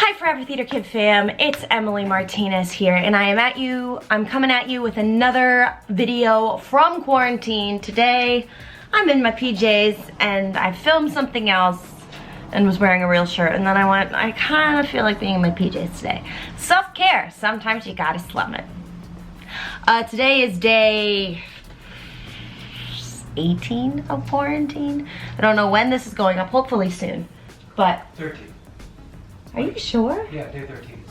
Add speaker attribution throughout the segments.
Speaker 1: Hi Forever Theater Kid fam, it's Emily Martinez here, and I'm coming at you with another video from quarantine. Today, I'm in my PJs and I filmed something else and was wearing a real shirt, and then I kind of feel like being in my PJs today. Self-care, sometimes you gotta slum it. Today is day 18 of quarantine. I don't know when this is going up, hopefully soon, but
Speaker 2: 13.
Speaker 1: Are you sure?
Speaker 2: Yeah, day 13.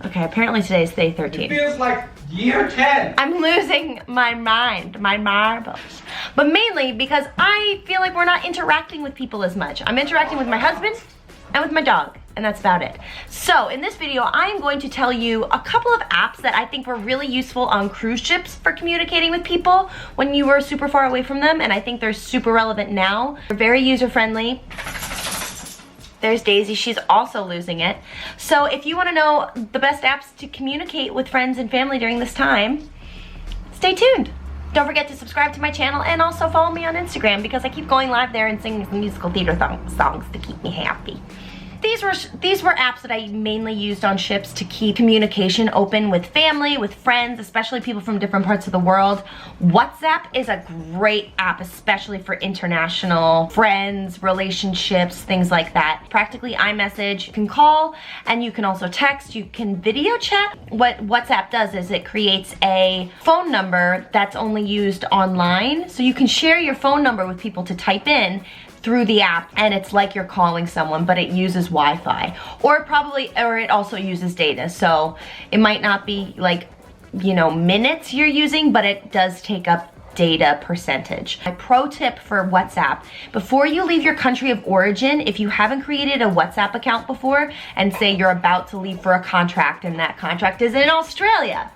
Speaker 1: Okay, apparently today is day 13.
Speaker 2: It feels like year 10.
Speaker 1: I'm losing my mind, my marbles. But mainly because I feel like we're not interacting with people as much. I'm interacting with my husband and with my dog, and that's about it. So in this video, I am going to tell you a couple of apps that I think were really useful on cruise ships for communicating with people when you were super far away from them, and I think they're super relevant now. They're very user-friendly. There's Daisy, she's also losing it. So if you wanna know the best apps to communicate with friends and family during this time, stay tuned. Don't forget to subscribe to my channel and also follow me on Instagram because I keep going live there and singing some musical theater songs to keep me happy. These were apps that I mainly used on ships to keep communication open with family, with friends, especially people from different parts of the world. WhatsApp is a great app, especially for international friends, relationships, things like that. Practically iMessage, you can call and you can also text, you can video chat. What WhatsApp does is it creates a phone number that's only used online. So you can share your phone number with people to type in through the app, and it's like you're calling someone, but it uses Wi-Fi, or it also uses data. So it might not be like, you know, minutes you're using, but it does take up data percentage. My pro tip for WhatsApp: before you leave your country of origin, if you haven't created a WhatsApp account before, and say you're about to leave for a contract and that contract is in Australia,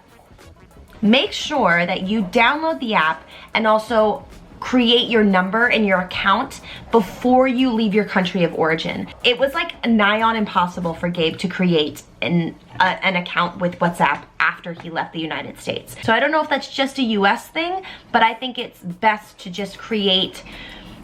Speaker 1: make sure that you download the app and also create your number and your account before you leave your country of origin. It was like nigh on impossible for Gabe to create an account with WhatsApp after he left the United States. So I don't know if that's just a US thing, but I think it's best to just create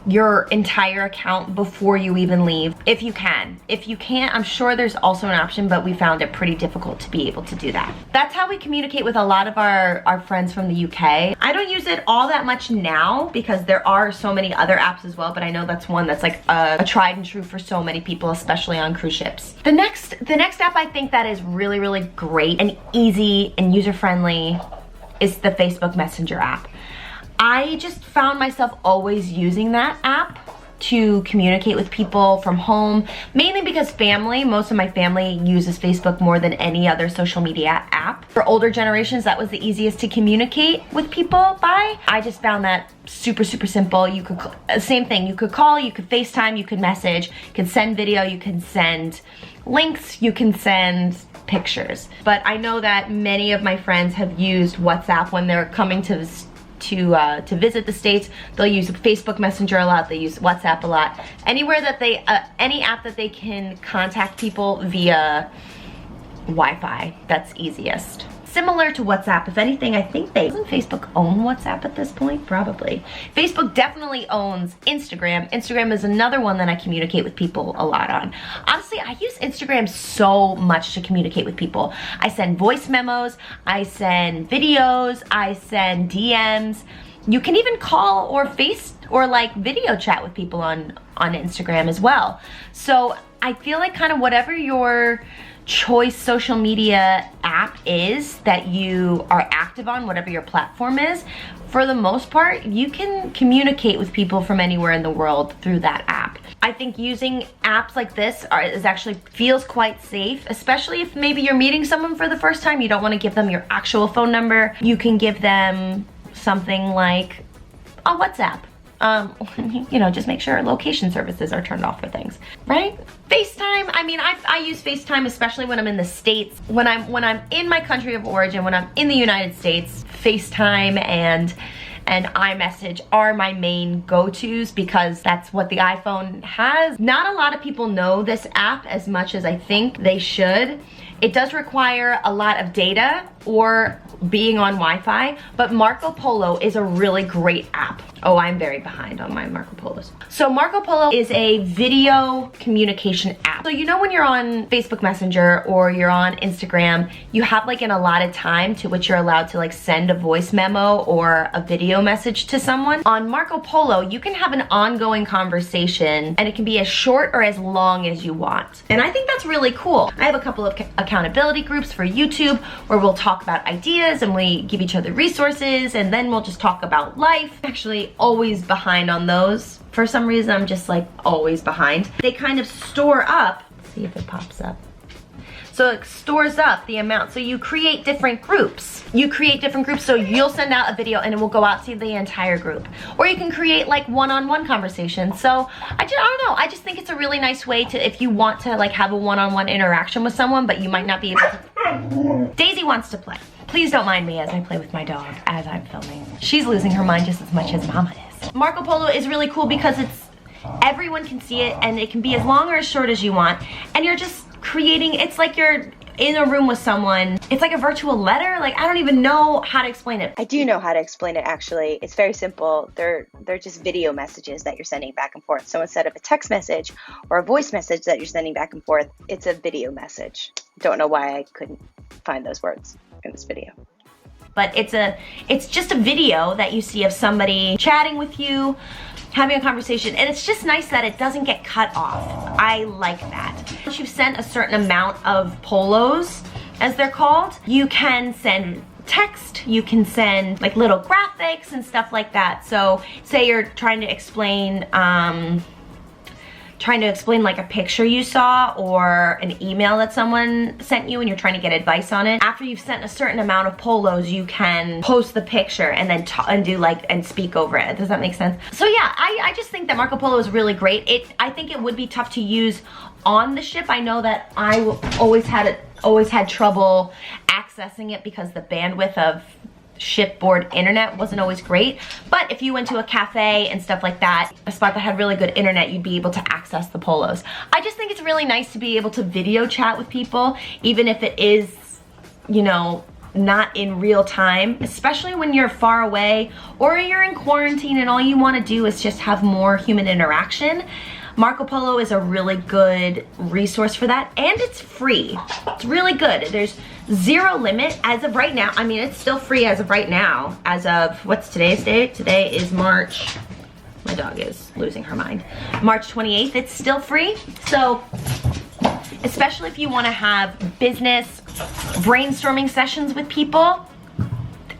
Speaker 1: your entire account before you even leave, if you can. If you can't, I'm sure there's also an option, but we found it pretty difficult to be able to do that. That's how we communicate with a lot of our friends from the UK. I don't use it all that much now because there are so many other apps as well, but I know that's one that's like a tried and true for so many people, especially on cruise ships. The next app I think that is really, really great and easy and user-friendly is the Facebook Messenger app. I just found myself always using that app to communicate with people from home, mainly because most of my family uses Facebook more than any other social media app. For older generations, that was the easiest to communicate with people by. I just found that super, super simple. You could, same thing, you could call, you could FaceTime, you could message, you can send video, you can send links, you can send pictures. But I know that many of my friends have used WhatsApp when they're coming to visit the States. They'll use Facebook Messenger a lot, they use WhatsApp a lot. Anywhere that any app that they can contact people via Wi-Fi, that's easiest. Similar to WhatsApp, if anything, I think doesn't Facebook own WhatsApp at this point? Probably. Facebook definitely owns Instagram. Instagram is another one that I communicate with people a lot on. Honestly, I use Instagram so much to communicate with people. I send voice memos, I send videos, I send DMs. You can even call or like video chat with people on Instagram as well. So I feel like kind of whatever your choice social media app is that you are active on, whatever your platform is, for the most part, you can communicate with people from anywhere in the world through that app. I think using apps like this feels quite safe, especially if maybe you're meeting someone for the first time. You don't want to give them your actual phone number. You can give them something like a WhatsApp. You know, just make sure location services are turned off for things, right? FaceTime, I mean, I use FaceTime especially when I'm in the States. When I'm in my country of origin, when I'm in the United States, FaceTime and iMessage are my main go-tos because that's what the iPhone has. Not a lot of people know this app as much as I think they should. It does require a lot of data or being on Wi-Fi, but Marco Polo is a really great app. Oh, I'm very behind on my Marco Polos. So Marco Polo is a video communication app. So you know when you're on Facebook Messenger or you're on Instagram, you have like an allotted time to which you're allowed to like send a voice memo or a video message to someone. On Marco Polo, you can have an ongoing conversation and it can be as short or as long as you want. And I think that's really cool. I have a couple of accountability groups for YouTube where we'll talk about ideas and we give each other resources, and then we'll just talk about life. Actually, always behind on those. For some reason, I'm just like always behind. They kind of store up, let's see if it pops up. So it stores up the amount. So you create different groups. You create different groups, so you'll send out a video and it will go out to the entire group. Or you can create like one-on-one conversations. So I don't know, I just think it's a really nice way to, if you want to like have a one-on-one interaction with someone, but you might not be able to. Daisy wants to play. Please don't mind me as I play with my dog as I'm filming. She's losing her mind just as much as Mama is. Marco Polo is really cool because everyone can see it and it can be as long or as short as you want. And you're just creating, it's like you're in a room with someone. It's like a virtual letter. Like, I don't even know how to explain it.
Speaker 3: I do know how to explain it, actually. It's very simple. They're just video messages that you're sending back and forth. So instead of a text message or a voice message that you're sending back and forth, it's a video message. Don't know why I couldn't find those words in this video.
Speaker 1: But it's just a video that you see of somebody chatting with you, having a conversation, and it's just nice that it doesn't get cut off. I like that. Once you've sent a certain amount of polos, as they're called, you can send text, you can send like little graphics and stuff like that. So say you're trying to explain like a picture you saw or an email that someone sent you and you're trying to get advice on it. After you've sent a certain amount of polos, you can post the picture and then and speak over it. Does that make sense? So yeah, I just think that Marco Polo is really great. I think it would be tough to use on the ship. I know that I always had trouble accessing it because the bandwidth of shipboard internet wasn't always great. But if you went to a cafe and stuff like that, a spot that had really good internet, you'd be able to access the polos. I just think it's really nice to be able to video chat with people, even if it is, you know, not in real time, especially when you're far away or you're in quarantine and all you want to do is just have more human interaction. Marco Polo is a really good resource for that, and it's free. It's really good. There's zero limit as of right now. I mean, it's still free as of right now. As of, what's today's date? Today is March, my dog is losing her mind. March 28th, it's still free. So, especially if you want to have business brainstorming sessions with people,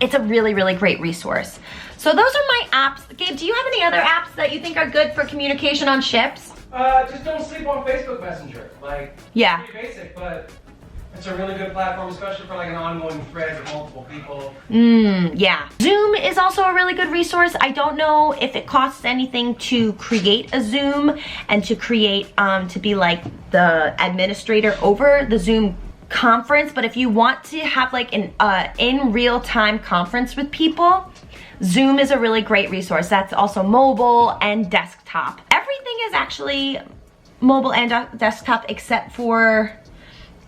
Speaker 1: it's a really, really great resource. So those are my apps. Gabe, do you have any other apps that you think are good for communication on ships?
Speaker 2: Just don't sleep on Facebook Messenger. Like,
Speaker 1: yeah,
Speaker 2: it's pretty basic, but it's a really good platform, especially for like an ongoing thread with multiple people.
Speaker 1: Yeah. Zoom is also a really good resource. I don't know if it costs anything to create a Zoom and to create, to be like the administrator over the Zoom conference, but if you want to have like an in real time conference with people, Zoom is a really great resource. That's also mobile and desktop. Everything is actually mobile and desktop except for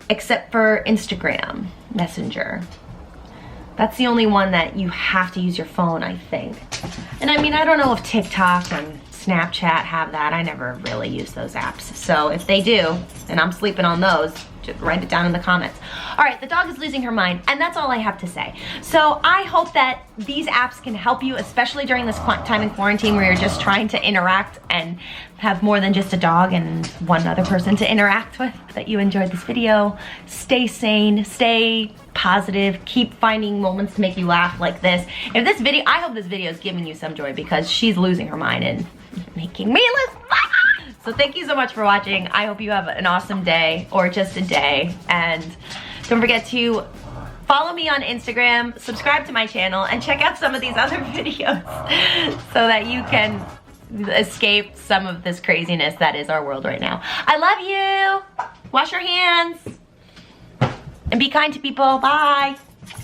Speaker 1: Instagram Messenger. That's the only one that you have to use your phone, I think. And I mean, I don't know if TikTok and Snapchat have that. I never really use those apps. So if they do, and I'm sleeping on those, just write it down in the comments. All right, the dog is losing her mind, and that's all I have to say. So I hope that these apps can help you, especially during this time in quarantine where you're just trying to interact and have more than just a dog and one other person to interact with. That you enjoyed this video. Stay sane, stay positive, keep finding moments to make you laugh like this. If this video, I hope this video is giving you some joy because she's losing her mind and making me lose. So thank you so much for watching. I hope you have an awesome day or just a day. And don't forget to follow me on Instagram, subscribe to my channel, and check out some of these other videos so that you can escape some of this craziness that is our world right now. I love you. Wash your hands and be kind to people. Bye.